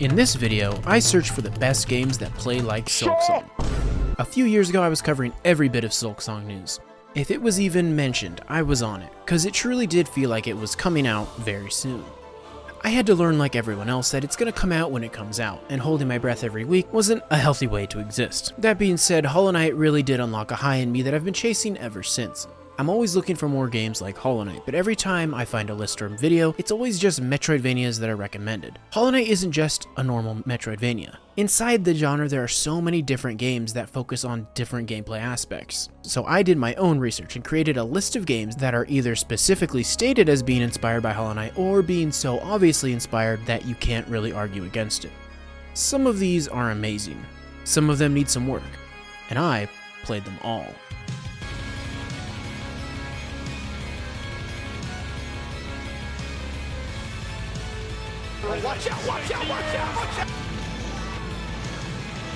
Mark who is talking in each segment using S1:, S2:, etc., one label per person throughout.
S1: In this video, I searched for the best games that play like Silksong. A few years ago I was covering every bit of Silksong news. If it was even mentioned, I was on it, cause it truly did feel like it was coming out very soon. I had to learn like everyone else that it's gonna come out when it comes out, and holding my breath every week wasn't a healthy way to exist. That being said, Hollow Knight really did unlock a high in me that I've been chasing ever since. I'm always looking for more games like Hollow Knight, but every time I find a list or video, it's always just Metroidvanias that are recommended. Hollow Knight isn't just a normal Metroidvania. Inside the genre, there are so many different games that focus on different gameplay aspects. So I did my own research and created a list of games that are either specifically stated as being inspired by Hollow Knight or being so obviously inspired that you can't really argue against it. Some of these are amazing. Some of them need some work. And I played them all.
S2: Watch out, watch out, watch out, watch out!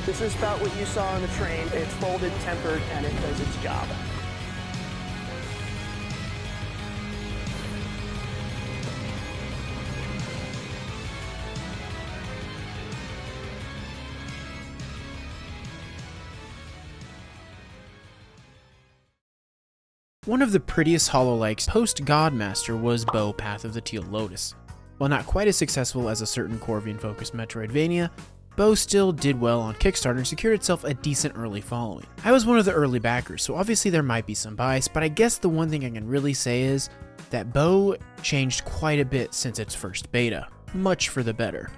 S3: This is about what you saw on the train. It's folded, tempered, and it does its job.
S1: One of the prettiest Hollow-likes post-Godmaster was Bow Path of the Teal Lotus. While not quite as successful as a certain Corvian-focused Metroidvania, Bow still did well on Kickstarter and secured itself a decent early following. I was one of the early backers, so obviously there might be some bias, but I guess the one thing I can really say is that Bow changed quite a bit since its first beta, much for the better.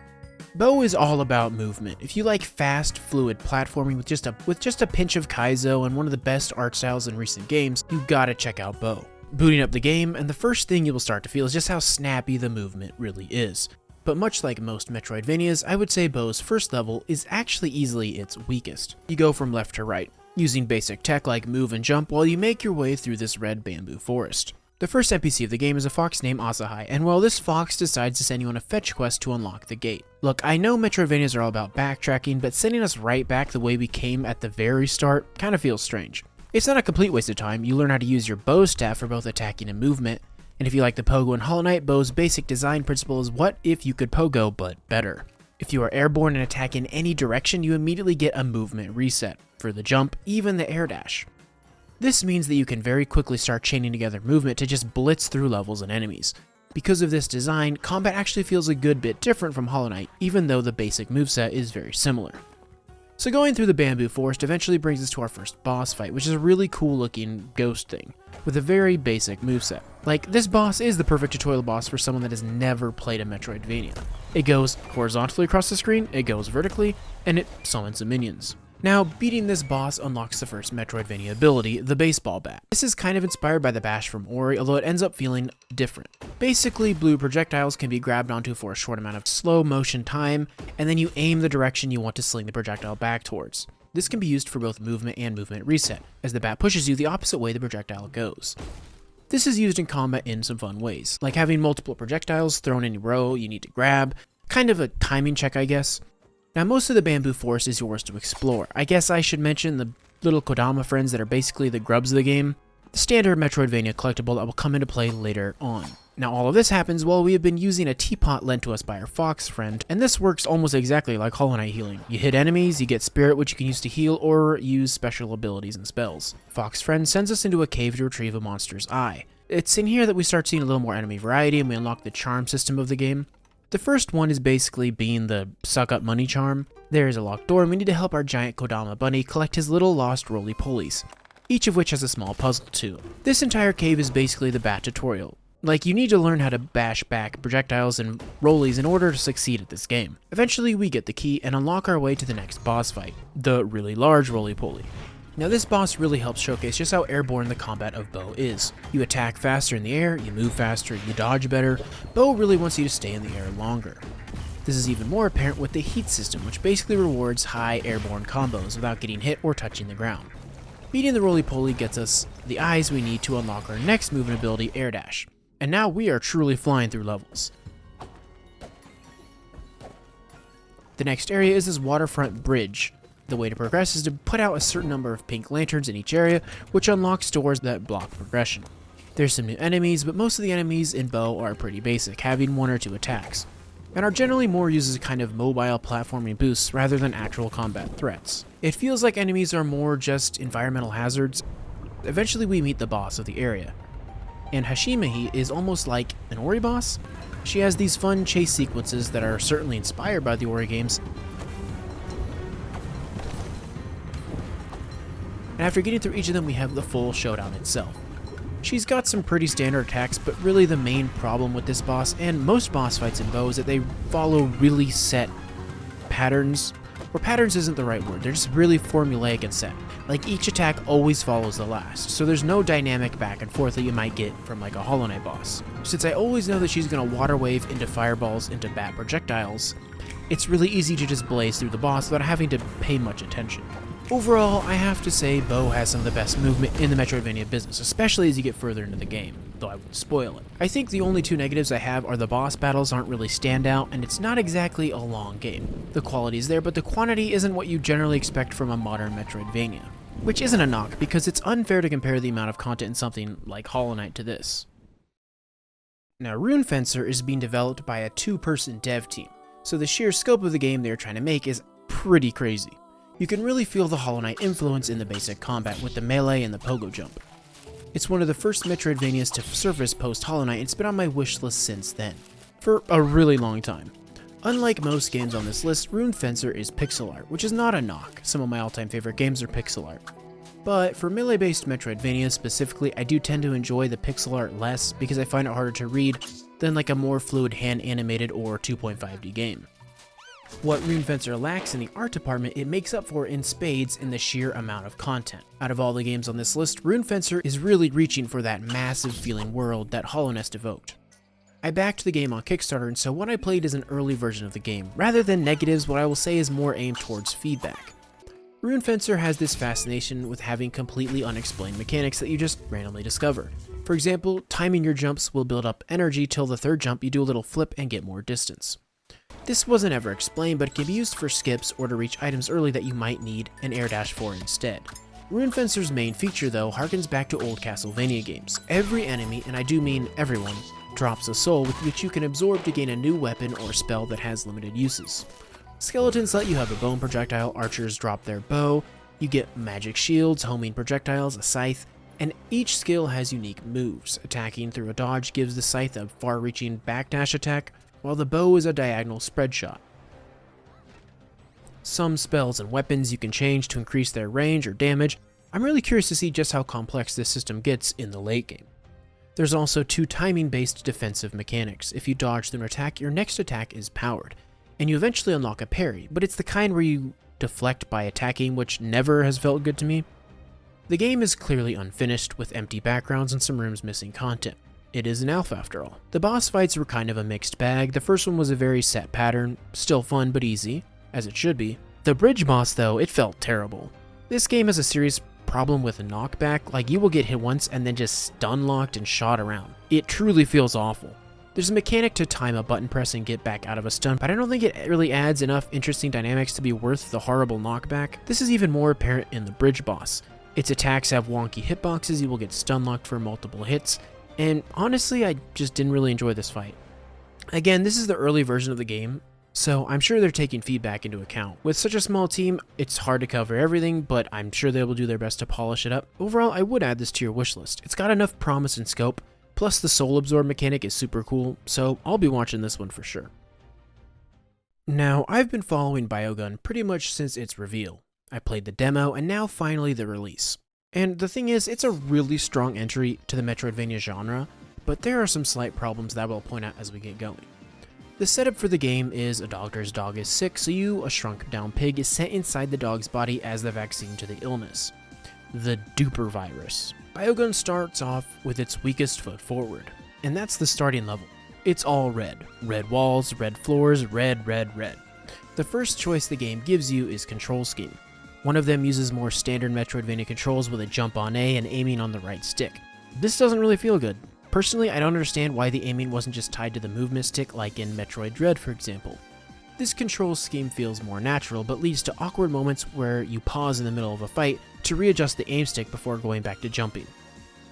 S1: Bow is all about movement. If you like fast, fluid platforming with just a pinch of Kaizo and one of the best art styles in recent games, you gotta check out Bow. Booting up the game, and the first thing you will start to feel is just how snappy the movement really is. But much like most Metroidvanias, I would say Bow's first level is actually easily its weakest. You go from left to right, using basic tech like move and jump while you make your way through this red bamboo forest. The first NPC of the game is a fox named Asahai, and well, this fox decides to send you on a fetch quest to unlock the gate. Look, I know Metroidvanias are all about backtracking, but sending us right back the way we came at the very start kinda feels strange. It's not a complete waste of time. You learn how to use your bow staff for both attacking and movement, and if you like the pogo in Hollow Knight, Bow's basic design principle is what if you could pogo, but better. If you are airborne and attack in any direction, you immediately get a movement reset. For the jump, even the air dash. This means that you can very quickly start chaining together movement to just blitz through levels and enemies. Because of this design, combat actually feels a good bit different from Hollow Knight, even though the basic moveset is very similar. So going through the bamboo forest eventually brings us to our first boss fight, which is a really cool looking ghost thing, with a very basic moveset. Like, this boss is the perfect tutorial boss for someone that has never played a Metroidvania. It goes horizontally across the screen, it goes vertically, and it summons some minions. Now, beating this boss unlocks the first Metroidvania ability, the baseball bat. This is kind of inspired by the bash from Ori, although it ends up feeling different. Basically, blue projectiles can be grabbed onto for a short amount of slow motion time, and then you aim the direction you want to sling the projectile back towards. This can be used for both movement and movement reset, as the bat pushes you the opposite way the projectile goes. This is used in combat in some fun ways, like having multiple projectiles thrown in a row you need to grab, kind of a timing check I guess. Now most of the bamboo forest is yours to explore. I guess I should mention the little Kodama friends that are basically the grubs of the game, the standard Metroidvania collectible that will come into play later on. Now all of this happens while we have been using a teapot lent to us by our fox friend, and this works almost exactly like Hollow Knight healing. You hit enemies, you get spirit which you can use to heal or use special abilities and spells. Fox friend sends us into a cave to retrieve a monster's eye. It's in here that we start seeing a little more enemy variety and we unlock the charm system of the game. The first one is basically being the suck up money charm. There is a locked door and we need to help our giant Kodama bunny collect his little lost roly-polies, each of which has a small puzzle too. This entire cave is basically the bat tutorial. Like, you need to learn how to bash back projectiles and rollies in order to succeed at this game. Eventually we get the key and unlock our way to the next boss fight, the really large roly-poly. Now this boss really helps showcase just how airborne the combat of Bow is. You attack faster in the air, you move faster, you dodge better. Bow really wants you to stay in the air longer. This is even more apparent with the heat system, which basically rewards high airborne combos without getting hit or touching the ground. Beating the roly-poly gets us the eyes we need to unlock our next movement ability, air dash. And now we are truly flying through levels. The next area is this waterfront bridge. The way to progress is to put out a certain number of pink lanterns in each area, which unlocks doors that block progression. There's some new enemies, but most of the enemies in Bow are pretty basic, having 1 or 2 attacks. and are generally more used as a kind of mobile platforming boosts rather than actual combat threats. It feels like enemies are more just environmental hazards. Eventually we meet the boss of the area, and Hashimehi is almost like an Ori boss. She has these fun chase sequences that are certainly inspired by the Ori games, and after getting through each of them we have the full showdown itself. She's got some pretty standard attacks, but really the main problem with this boss, and most boss fights in Bow, is that they follow really set patterns. Or patterns isn't the right word, they're just really formulaic and set. Like each attack always follows the last, so there's no dynamic back and forth that you might get from like a Hollow Knight boss. Since I always know that she's gonna water wave into fireballs into bat projectiles, it's really easy to just blaze through the boss without having to pay much attention. Overall, I have to say Bow has some of the best movement in the Metroidvania business, especially as you get further into the game, though I won't spoil it. I think the only two negatives I have are the boss battles aren't really standout, and it's not exactly a long game. The quality's there, but the quantity isn't what you generally expect from a modern Metroidvania. Which isn't a knock, because it's unfair to compare the amount of content in something like Hollow Knight to this. Now, Rune Fencer is being developed by a two-person dev team, so the sheer scope of the game they're trying to make is pretty crazy. You can really feel the Hollow Knight influence in the basic combat with the melee and the pogo jump. It's one of the first Metroidvanias to surface post Hollow Knight, and it's been on my wish list since then, for a really long time. Unlike most games on this list, Rune Fencer is pixel art, which is not a knock. Some of my all-time favorite games are pixel art. But for melee-based Metroidvanias specifically, I do tend to enjoy the pixel art less because I find it harder to read than like a more fluid hand-animated or 2.5D game. What Rune Fencer lacks in the art department, it makes up for in spades in the sheer amount of content. Out of all the games on this list, Rune Fencer is really reaching for that massive feeling world that Hollow Knight evoked. I backed the game on Kickstarter, and so what I played is an early version of the game. Rather than negatives, what I will say is more aimed towards feedback. Rune Fencer has this fascination with having completely unexplained mechanics that you just randomly discover. For example, timing your jumps will build up energy till the third jump you do a little flip and get more distance. This wasn't ever explained, but it can be used for skips or to reach items early that you might need an air dash for instead. Rune Fencer's main feature, though, harkens back to old Castlevania games. Every enemy, and I do mean everyone, drops a soul with which you can absorb to gain a new weapon or spell that has limited uses. Skeletons let you have a bone projectile, archers drop their bow, you get magic shields, homing projectiles, a scythe, and each skill has unique moves. Attacking through a dodge gives the scythe a far-reaching backdash attack, while the bow is a diagonal spread shot. Some spells and weapons you can change to increase their range or damage. I'm really curious to see just how complex this system gets in the late game. There's also two timing-based defensive mechanics. If you dodge through an attack, your next attack is powered, and you eventually unlock a parry, but it's the kind where you deflect by attacking, which never has felt good to me. The game is clearly unfinished, with empty backgrounds and some rooms missing content. It is an alpha after all. The boss fights were kind of a mixed bag. The first one was a very set pattern, still fun but easy, as it should be. The bridge boss though, it felt terrible. This game has a serious problem with a knockback, like you will get hit once and then just stun locked and shot around. It truly feels awful. There's a mechanic to time a button press and get back out of a stun, but I don't think it really adds enough interesting dynamics to be worth the horrible knockback. This is even more apparent in the bridge boss. Its attacks have wonky hitboxes, you will get stun locked for multiple hits, and honestly, I just didn't really enjoy this fight. Again, this is the early version of the game, so I'm sure they're taking feedback into account. With such a small team, it's hard to cover everything, but I'm sure they will do their best to polish it up. Overall, I would add this to your wishlist. It's got enough promise and scope, plus the soul absorb mechanic is super cool, so I'll be watching this one for sure. Now, I've been following Biogun pretty much since its reveal. I played the demo, and now finally the release. And the thing is, it's a really strong entry to the Metroidvania genre, but there are some slight problems that I will point out as we get going. The setup for the game is a doctor's dog is sick, so you, a shrunk down pig, is sent inside the dog's body as the vaccine to the illness. The duper virus. Biogun starts off with its weakest foot forward, and that's the starting level. It's all red. Red walls, red floors, red, red, red. The first choice the game gives you is control scheme. One of them uses more standard Metroidvania controls with a jump on A and aiming on the right stick. This doesn't really feel good. Personally, I don't understand why the aiming wasn't just tied to the movement stick like in Metroid Dread, for example. This control scheme feels more natural, but leads to awkward moments where you pause in the middle of a fight to readjust the aim stick before going back to jumping.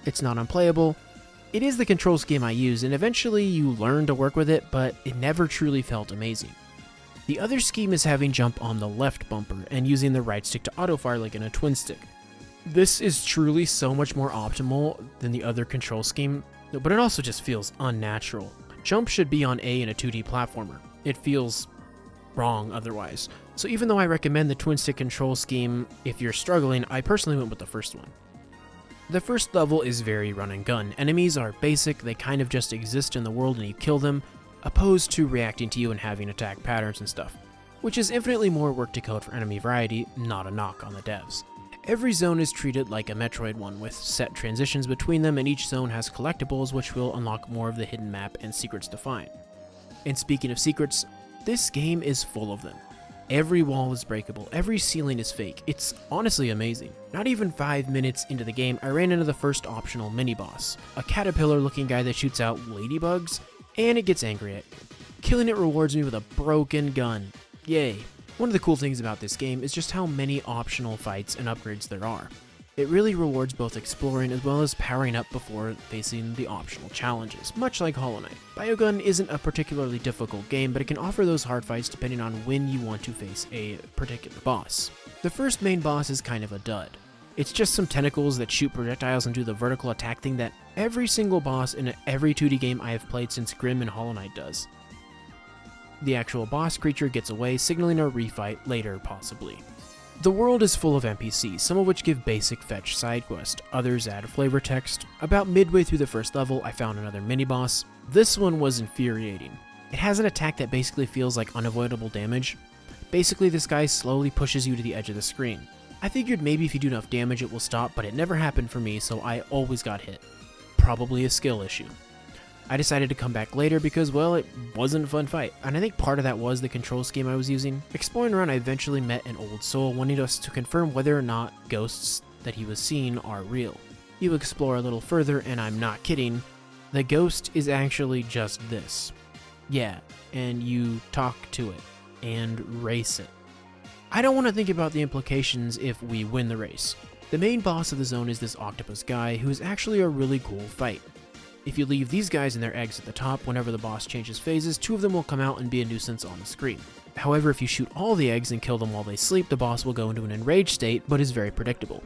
S1: It's not unplayable, It is the control scheme I use, and eventually you learn to work with it, but it never truly felt amazing. The other scheme is having jump on the left bumper and using the right stick to auto-fire like in a twin stick. This is truly so much more optimal than the other control scheme, but it also just feels unnatural. Jump should be on A in a 2D platformer. It feels wrong otherwise. So even though I recommend the twin stick control scheme, if you're struggling, I personally went with the first one. The first level is very run and gun. Enemies are basic, they kind of just exist in the world and you kill them, opposed to reacting to you and having attack patterns and stuff, which is infinitely more work to code for enemy variety, not a knock on the devs. Every zone is treated like a Metroid one, with set transitions between them, and each zone has collectibles which will unlock more of the hidden map and secrets to find. And speaking of secrets, this game is full of them. Every wall is breakable, every ceiling is fake. It's honestly amazing. Not even 5 minutes into the game, I ran into the first optional mini-boss, a caterpillar-looking guy that shoots out ladybugs, and it gets angry at you. Killing it rewards me with a broken gun. Yay. One of the cool things about this game is just how many optional fights and upgrades there are. It really rewards both exploring as well as powering up before facing the optional challenges, much like Hollow Knight. Biogun isn't a particularly difficult game, but it can offer those hard fights depending on when you want to face a particular boss. The first main boss is kind of a dud. It's just some tentacles that shoot projectiles and do the vertical attack thing that every single boss in every 2D game I have played since Grimm and Hollow Knight does. The actual boss creature gets away, signaling a refight later, possibly. The world is full of NPCs, some of which give basic fetch side quest, others add flavor text. About midway through the first level, I found another mini-boss. This one was infuriating. It has an attack that basically feels like unavoidable damage. Basically, this guy slowly pushes you to the edge of the screen. I figured maybe if you do enough damage it will stop, but it never happened for me, so I always got hit. Probably a skill issue. I decided to come back later because, well, it wasn't a fun fight, and I think part of that was the control scheme I was using. Exploring around, I eventually met an old soul wanting us to confirm whether or not ghosts that he was seeing are real. You explore a little further, and I'm not kidding, the ghost is actually just this. Yeah, and you talk to it, and race it. I don't want to think about the implications if we win the race. The main boss of the zone is this octopus guy, who is actually a really cool fight. If you leave these guys and their eggs at the top, whenever the boss changes phases, 2 of them will come out and be a nuisance on the screen. However, if you shoot all the eggs and kill them while they sleep, the boss will go into an enraged state, but is very predictable.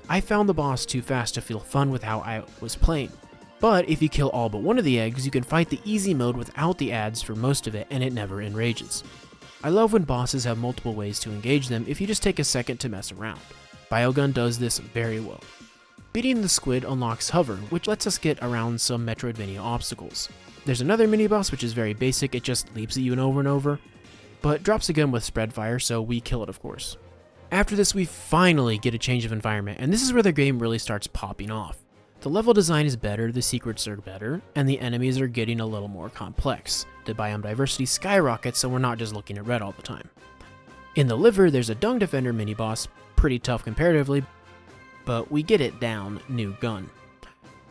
S1: I found the boss too fast to feel fun with how I was playing. But if you kill all but one of the eggs, you can fight the easy mode without the ads for most of it, and it never enrages. I love when bosses have multiple ways to engage them if you just take a second to mess around. Biogun does this very well. Beating the squid unlocks hover, which lets us get around some Metroidvania obstacles. There's another mini-boss which is very basic, it just leaps at you over and over, but drops a gun with spread fire, so we kill it of course. After this we finally get a change of environment, and this is where the game really starts popping off. The level design is better, the secrets are better, and the enemies are getting a little more complex. The biome diversity skyrockets, so we're not just looking at red all the time. In the liver, there's a Dung Defender mini-boss, pretty tough comparatively, but we get it down, new gun.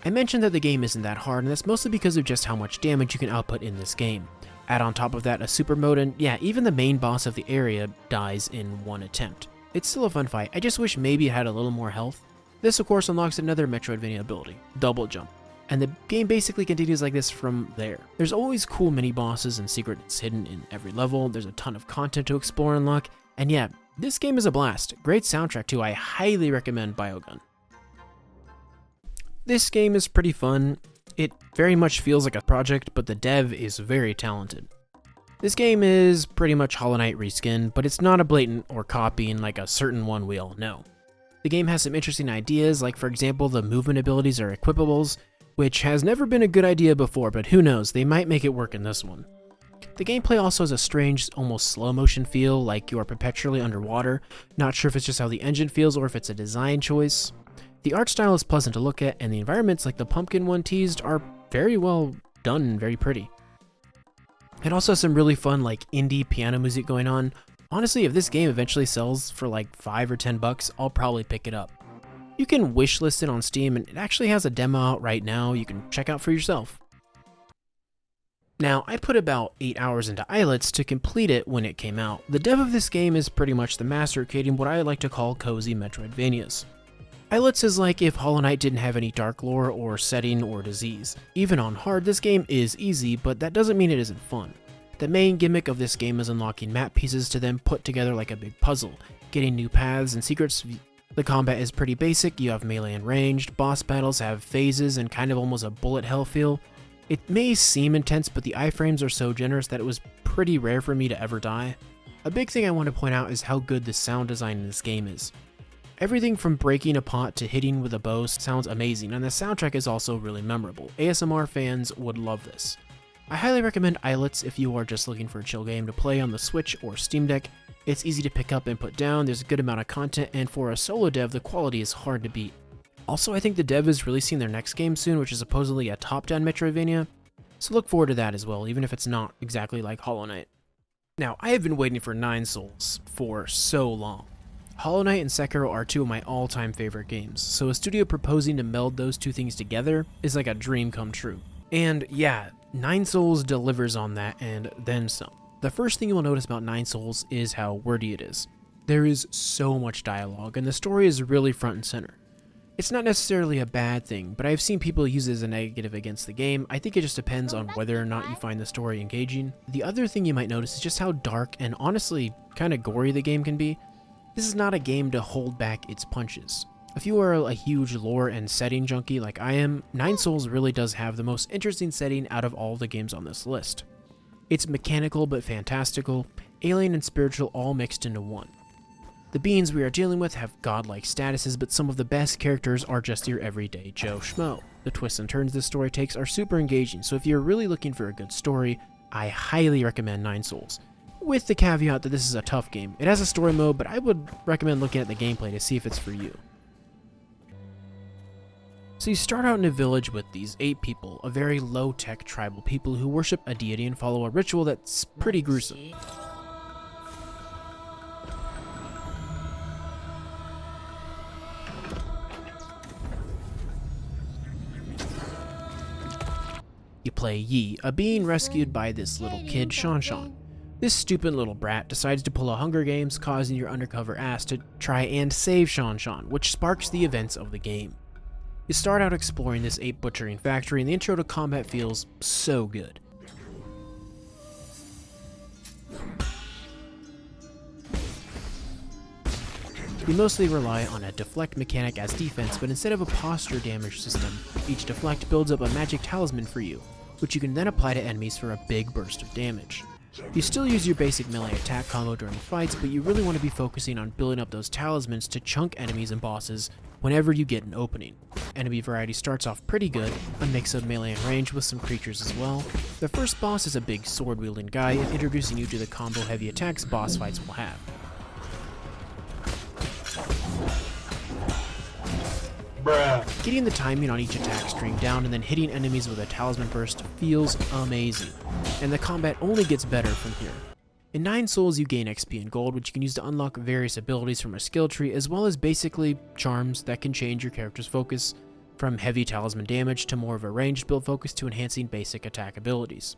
S1: I mentioned that the game isn't that hard, and that's mostly because of just how much damage you can output in this game. Add on top of that a super mode, and yeah, even the main boss of the area dies in one attempt. It's still a fun fight, I just wish maybe it had a little more health. This of course unlocks another Metroidvania ability, double jump, and the game basically continues like this from there. There's always cool mini bosses and secrets hidden in every level, there's a ton of content to explore and unlock, and yeah, this game is a blast. Great soundtrack too, I highly recommend Biogun. This game is pretty fun. It very much feels like a project, but the dev is very talented. This game is pretty much Hollow Knight reskin, but it's not a blatant or copying like a certain one we all know. The game has some interesting ideas, like for example the movement abilities are equipables, which has never been a good idea before, but who knows, they might make it work in this one. The gameplay also has a strange, almost slow motion feel, like you are perpetually underwater. Not sure if it's just how the engine feels or if it's a design choice. The art style is pleasant to look at, and the environments like the pumpkin one teased are very well done and very pretty. It also has some really fun like indie piano music going on. Honestly, if this game eventually sells for like $5 or $10, I'll probably pick it up. You can wishlist it on Steam, and it actually has a demo out right now you can check out for yourself. Now, I put about 8 hours into Islets to complete it when it came out. The dev of this game is pretty much the master creating what I like to call cozy Metroidvanias. Islets is like if Hollow Knight didn't have any dark lore or setting or disease. Even on hard, this game is easy, but that doesn't mean it isn't fun. The main gimmick of this game is unlocking map pieces to then put together like a big puzzle, getting new paths and secrets. The combat is pretty basic, you have melee and ranged, boss battles have phases and kind of almost a bullet hell feel. It may seem intense, but the iframes are so generous that it was pretty rare for me to ever die. A big thing I want to point out is how good the sound design in this game is. Everything from breaking a pot to hitting with a bow sounds amazing, and the soundtrack is also really memorable. ASMR fans would love this. I highly recommend Islets if you are just looking for a chill game to play on the Switch or Steam Deck. It's easy to pick up and put down, there's a good amount of content, and for a solo dev, the quality is hard to beat. Also, I think the dev is releasing their next game soon, which is supposedly a top-down Metroidvania, so look forward to that as well, even if it's not exactly like Hollow Knight. Now, I have been waiting for 9 Souls for so long. Hollow Knight and Sekiro are two of my all-time favorite games, so a studio proposing to meld those two things together is like a dream come true. And yeah, 9 Souls delivers on that and then some. The first thing you will notice about 9 Souls is how wordy it is. There is so much dialogue, and the story is really front and center. It's not necessarily a bad thing, but I've seen people use it as a negative against the game. I think it just depends on whether or not you find the story engaging. The other thing you might notice is just how dark and honestly kind of gory the game can be. This is not a game to hold back its punches. If you are a huge lore and setting junkie like I am, 9 Souls really does have the most interesting setting out of all the games on this list. It's mechanical but fantastical, alien and spiritual all mixed into one. The beings we are dealing with have godlike statuses, but some of the best characters are just your everyday Joe Schmo. The twists and turns this story takes are super engaging, so if you're really looking for a good story, I highly recommend 9 Souls. With the caveat that this is a tough game. It has a story mode, but I would recommend looking at the gameplay to see if it's for you. So you start out in a village with these 8 people, a very low-tech tribal people who worship a deity and follow a ritual that's pretty gruesome. You play Yi, a being rescued by this little kid, Shan. This stupid little brat decides to pull a Hunger Games, causing your undercover ass to try and save Shan, which sparks the events of the game. You start out exploring this ape butchering factory, and the intro to combat feels so good. You mostly rely on a deflect mechanic as defense, but instead of a posture damage system, each deflect builds up a magic talisman for you, which you can then apply to enemies for a big burst of damage. You still use your basic melee attack combo during fights, but you really want to be focusing on building up those talismans to chunk enemies and bosses whenever you get an opening. Enemy variety starts off pretty good, a mix of melee and range with some creatures as well. The first boss is a big sword-wielding guy, introducing you to the combo heavy attacks boss fights will have. Getting the timing on each attack string down and then hitting enemies with a talisman burst feels amazing, and the combat only gets better from here. In 9 Souls you gain XP and gold, which you can use to unlock various abilities from a skill tree, as well as basically charms that can change your character's focus from heavy talisman damage to more of a ranged build focus to enhancing basic attack abilities.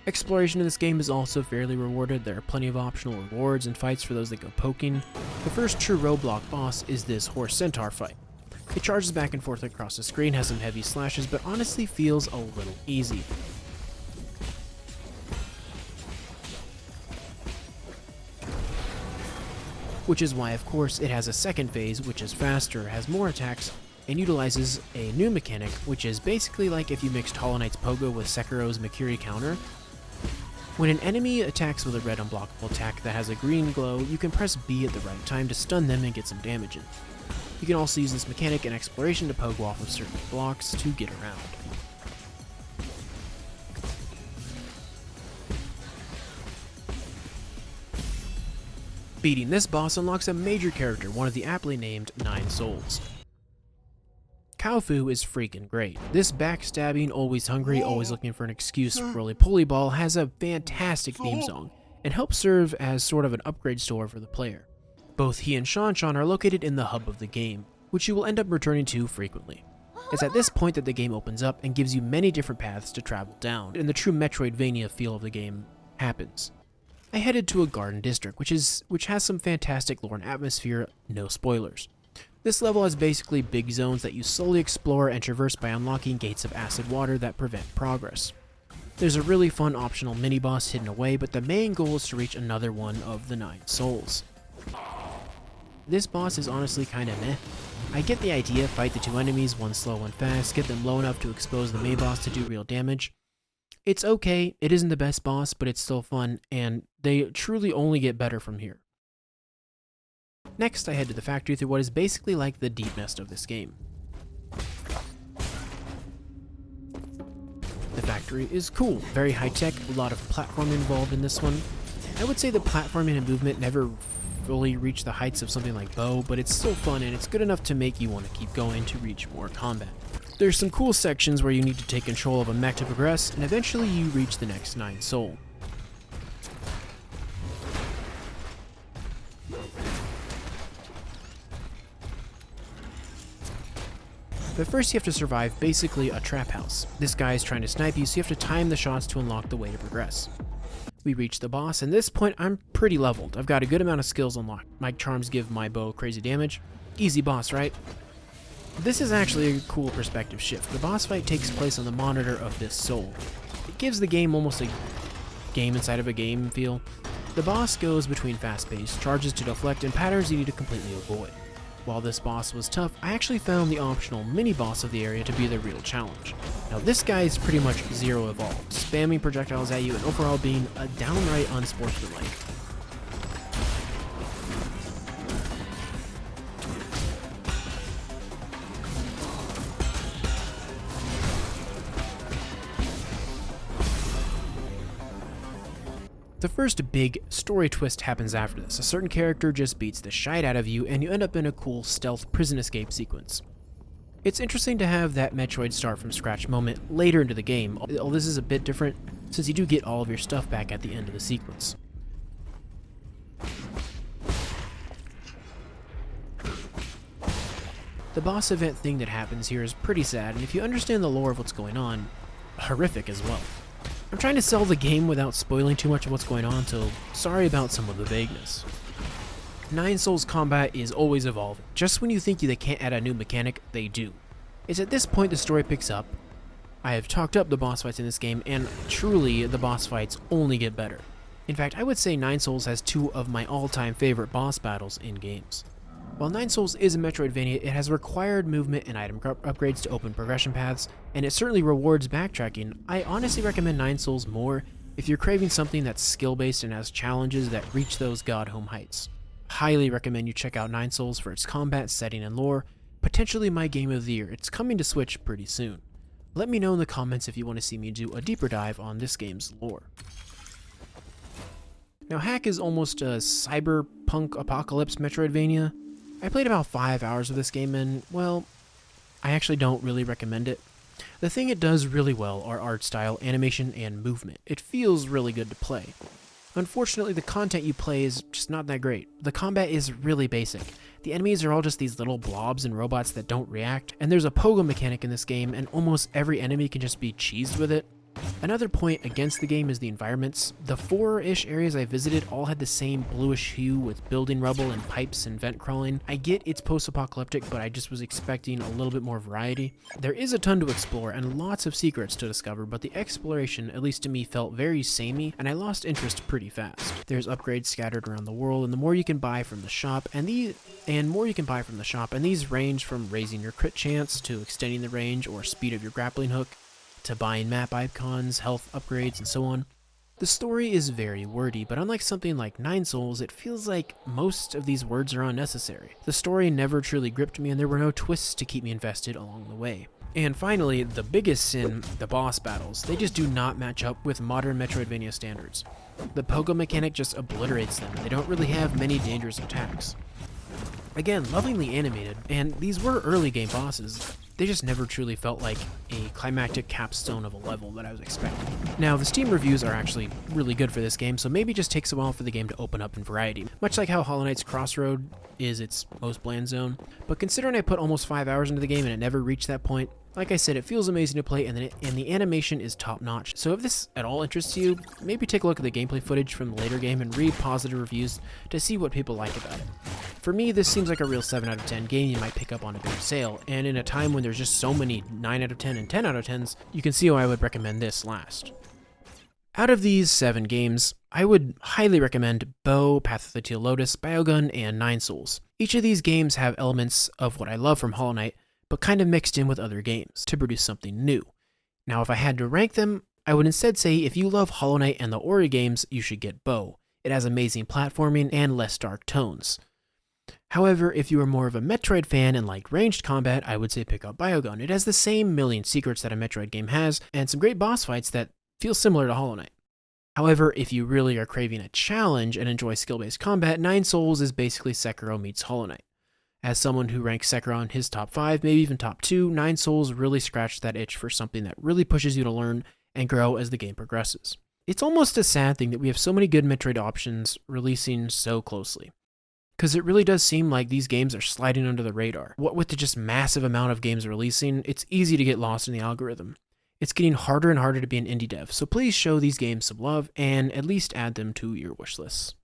S1: Exploration in this game is also fairly rewarded. There are plenty of optional rewards and fights for those that go poking. The first true roadblock boss is this horse centaur fight. It charges back and forth across the screen, has some heavy slashes, but honestly feels a little easy. Which is why, of course, it has a second phase, which is faster, has more attacks, and utilizes a new mechanic, which is basically like if you mixed Hollow Knight's Pogo with Sekiro's Mikiri counter. When an enemy attacks with a red unblockable attack that has a green glow, you can press B at the right time to stun them and get some damage in. You can also use this mechanic in exploration to pogo off of certain blocks to get around. Beating this boss unlocks a major character, one of the aptly named 9 Souls. Kaofu is freaking great. This backstabbing, always hungry, always looking for an excuse roly-poly ball has a fantastic theme song, and helps serve as sort of an upgrade store for the player. Both he and Shan are located in the hub of the game, which you will end up returning to frequently. It's at this point that the game opens up and gives you many different paths to travel down, and the true Metroidvania feel of the game happens. I headed to a garden district, which has some fantastic lore and atmosphere, no spoilers. This level has basically big zones that you slowly explore and traverse by unlocking gates of acid water that prevent progress. There's a really fun optional mini-boss hidden away, but the main goal is to reach another one of the 9 souls. This boss is honestly kinda meh. I get the idea, fight the 2 enemies, one slow, one fast, get them low enough to expose the main boss to do real damage. It's okay, it isn't the best boss, but it's still fun, and they truly only get better from here. Next, I head to the factory through what is basically like the deep nest of this game. The factory is cool, very high-tech, a lot of platforming involved in this one. I would say the platforming and movement never fully reach the heights of something like Bow, but it's still fun and it's good enough to make you want to keep going to reach more combat. There's some cool sections where you need to take control of a mech to progress, and eventually you reach the next 9 soul. But first you have to survive basically a trap house. This guy is trying to snipe you, so you have to time the shots to unlock the way to progress. We reach the boss, and at this point I'm pretty leveled. I've got a good amount of skills unlocked. My charms give my bow crazy damage. Easy boss, right? This is actually a cool perspective shift. The boss fight takes place on the monitor of this soul. It gives the game almost a game inside of a game feel. The boss goes between fast-paced charges to deflect and patterns you need to completely avoid. While this boss was tough, I actually found the optional mini-boss of the area to be the real challenge. Now this guy is pretty much zero evolved, spamming projectiles at you and overall being a downright unsportsmanlike. The first big story twist happens after this. A certain character just beats the shite out of you and you end up in a cool stealth prison escape sequence. It's interesting to have that Metroid start from scratch moment later into the game, although this is a bit different since you do get all of your stuff back at the end of the sequence. The boss event thing that happens here is pretty sad, and if you understand the lore of what's going on, horrific as well. I'm trying to sell the game without spoiling too much of what's going on, so sorry about some of the vagueness. 9 Souls combat is always evolving. Just when you think they can't add a new mechanic, they do. It's at this point the story picks up. I have talked up the boss fights in this game, and truly, the boss fights only get better. In fact, I would say 9 Souls has 2 of my all-time favorite boss battles in games. While 9 Souls is a Metroidvania, it has required movement and item upgrades to open progression paths, and it certainly rewards backtracking. I honestly recommend 9 Souls more if you're craving something that's skill-based and has challenges that reach those god-home heights. Highly recommend you check out 9 Souls for its combat, setting, and lore. Potentially my game of the year. It's coming to Switch pretty soon. Let me know in the comments if you want to see me do a deeper dive on this game's lore. Now, HAAK is almost a cyberpunk apocalypse Metroidvania. I played about 5 hours of this game and, well, I actually don't really recommend it. The thing it does really well are art style, animation, and movement. It feels really good to play. Unfortunately, the content you play is just not that great. The combat is really basic. The enemies are all just these little blobs and robots that don't react, and there's a pogo mechanic in this game, and almost every enemy can just be cheesed with it. Another point against the game is the environments. The 4-ish areas I visited all had the same bluish hue with building rubble and pipes and vent crawling. I get it's post-apocalyptic, but I just was expecting a little bit more variety. There is a ton to explore and lots of secrets to discover, but the exploration, at least to me, felt very samey, and I lost interest pretty fast. There's upgrades scattered around the world, and the more you can buy from the shop, and these range from raising your crit chance to extending the range or speed of your grappling hook, to buying map icons, health upgrades, and so on. The story is very wordy, but unlike something like 9 Souls, it feels like most of these words are unnecessary. The story never truly gripped me, and there were no twists to keep me invested along the way. And finally, the biggest sin, the boss battles. They just do not match up with modern Metroidvania standards. The pogo mechanic just obliterates them. They don't really have many dangerous attacks. Again, lovingly animated, and these were early game bosses. They just never truly felt like a climactic capstone of a level that I was expecting. Now, the Steam reviews are actually really good for this game, so maybe it just takes a while for the game to open up in variety, much like how Hollow Knight's Crossroad is its most bland zone. But considering I put almost 5 hours into the game and it never reached that point, like I said, it feels amazing to play, and the animation is top-notch. So if this at all interests you, maybe take a look at the gameplay footage from the later game and read positive reviews to see what people like about it. For me, this seems like a real 7 out of 10 game you might pick up on a bigger sale, and in a time when there's just so many 9 out of 10 and 10 out of 10s, you can see why I would recommend this last. Out of these 7 games, I would highly recommend Bow, Path of the Teal Lotus, Biogun, and Nine Souls. Each of these games have elements of what I love from Hollow Knight, but kind of mixed in with other games to produce something new. Now, if I had to rank them, I would instead say if you love Hollow Knight and the Ori games, you should get Bow. It has amazing platforming and less dark tones. However, if you are more of a Metroid fan and like ranged combat, I would say pick up Biogun. It has the same million secrets that a Metroid game has, and some great boss fights that feel similar to Hollow Knight. However, if you really are craving a challenge and enjoy skill-based combat, Nine Souls is basically Sekiro meets Hollow Knight. As someone who ranks Sekiro in his top 5, maybe even top 2, Nine Souls really scratched that itch for something that really pushes you to learn and grow as the game progresses. It's almost a sad thing that we have so many good Metroid options releasing so closely, because it really does seem like these games are sliding under the radar. What with the just massive amount of games releasing, it's easy to get lost in the algorithm. It's getting harder and harder to be an indie dev, so please show these games some love and at least add them to your wish lists.